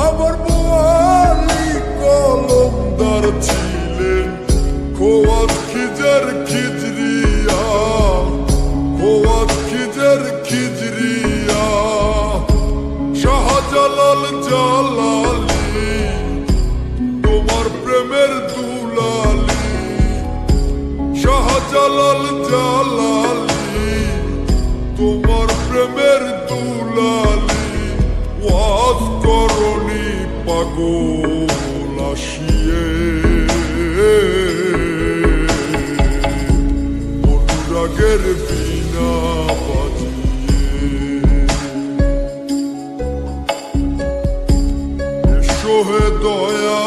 আমার বোয়ালি কলমদার ছিলেন খোয়াত খিজার খিজরিয়া, খোয়াত খিজার খিজরিয়া। শাহজালাল জালালি তোমার প্রেমের দুলালি, শাহজালাল জালালি তোমার প্রেমের দুলালি। ওয়াজ করনি পাগল আসিয়ে, অনুরাগের বীণা বাজিয়ে। এসো হে দয়া